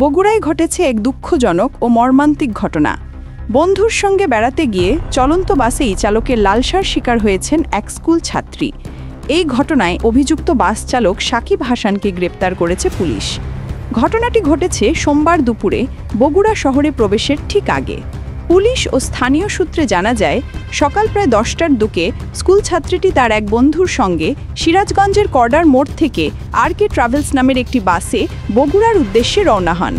বগুড়ায় ঘটেছে এক দুঃখজনক ও মর্মান্তিক ঘটনা। বন্ধুর সঙ্গে বেড়াতে গিয়ে চলন্ত বাসেই চালকের লালসার শিকার হয়েছেন এক স্কুল ছাত্রী। এই ঘটনায় অভিযুক্ত বাস চালক সাকিব হাসানকে গ্রেপ্তার করেছে পুলিশ। ঘটনাটি ঘটেছে সোমবার দুপুরে বগুড়া শহরে প্রবেশের ঠিক আগে। পুলিশ ও স্থানীয় সূত্রে জানা যায়, সকাল প্রায় 10টার দিকে স্কুল ছাত্রীটি তার এক বন্ধুর সঙ্গে সিরাজগঞ্জের কর্ডার মোড় থেকে আর.কে ট্রাভেলস নামের একটি বাসে বগুড়ার উদ্দেশ্যে রওনা হন।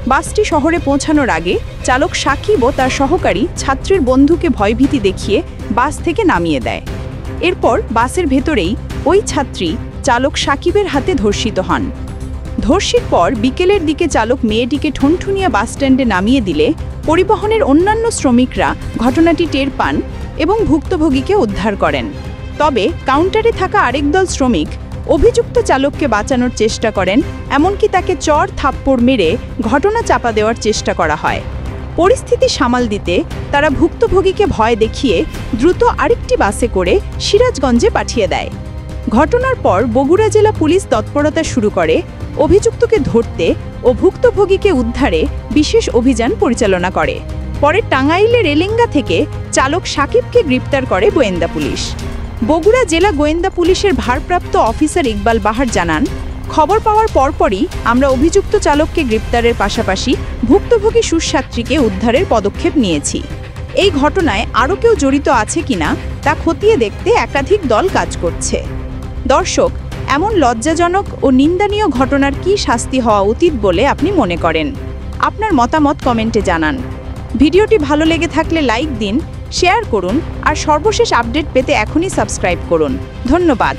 বাসটি শহরে পৌঁছানোর আগে চালক সাকিব ও তার সহকারী ছাত্রীর বন্ধুকে ভয়ভীতি দেখিয়ে বাস থেকে নামিয়ে দেয়। এরপর বাসের ভেতরেই ওই ছাত্রী চালক সাকিবের হাতে ধর্ষিত হন। ধর্ষির পর বিকেলের দিকে চালক মেয়েটিকে ঠনঠুনিয়া বাসস্ট্যান্ডে নামিয়ে দিলে পরিবহনের অন্যান্য শ্রমিকরা ঘটনাটি টের পান এবং ভুক্তভোগীকে উদ্ধার করেন। তবে কাউন্টারে থাকা আরেক দল শ্রমিক অভিযুক্ত চালককে বাঁচানোর চেষ্টা করেন, এমনকি তাকে চর থাপ্পড় মেরে ঘটনা চাপা দেওয়ার চেষ্টা করা হয়। পরিস্থিতি সামাল দিতে তারা ভুক্তভোগীকে ভয় দেখিয়ে দ্রুত আরেকটি বাসে করে সিরাজগঞ্জে পাঠিয়ে দেয়। ঘটনার পর বগুড়া জেলা পুলিশ তৎপরতা শুরু করে অভিযুক্তকে ধরতে ও ভুক্তভোগীকে উদ্ধারে বিশেষ অভিযান পরিচালনা করে। পরে টাঙ্গাইলের রেলেঙ্গা থেকে চালক সাকিবকে গ্রেপ্তার করে গোয়েন্দা পুলিশ। বগুড়া জেলা গোয়েন্দা পুলিশের ভারপ্রাপ্ত অফিসার ইকবাল বাহার জানান, খবর পাওয়ার পরপরই আমরা অভিযুক্ত চালককে গ্রেপ্তারের পাশাপাশি ভুক্তভোগী সুছাত্রীকে উদ্ধারের পদক্ষেপ নিয়েছি। এই ঘটনায় আরও কেউ জড়িত আছে কিনা তা খতিয়ে দেখতে একাধিক দল কাজ করছে। দর্শক, এমন লজ্জাজনক ও নিন্দানীয় ঘটনার কী শাস্তি হওয়া উচিত বলে আপনি মনে করেন? আপনার মতামত কমেন্টে জানান। ভিডিওটি ভালো লেগে থাকলে লাইক দিন, শেয়ার করুন আর সর্বশেষ আপডেট পেতে এখনই সাবস্ক্রাইব করুন। ধন্যবাদ।